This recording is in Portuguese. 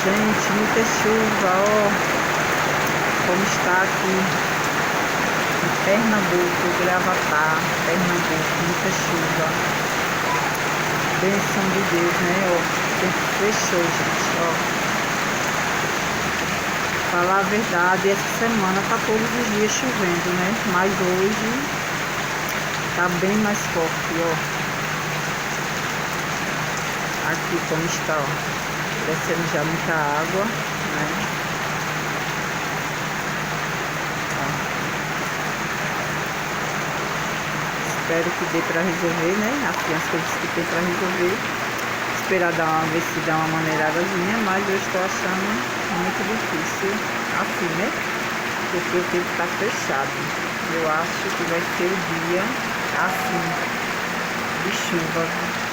Gente, muita chuva, ó, como está aqui em Pernambuco, Gravatá, Pernambuco, muita chuva. Bênção de Deus, né? Ó, o tempo fechou, gente, ó. Falar a verdade, essa semana tá todos os dias chovendo, né? Mas hoje tá bem mais forte, ó. Aqui como está, ó. Descendo já muita água, né? Ó. Espero que dê para resolver, né? Assim, as coisas que tem para resolver. Esperar ver se dá uma maneiradazinha, mas eu estou achando muito difícil assim, né? Porque o tempo está fechado. Eu acho que vai ser o dia assim de chuva.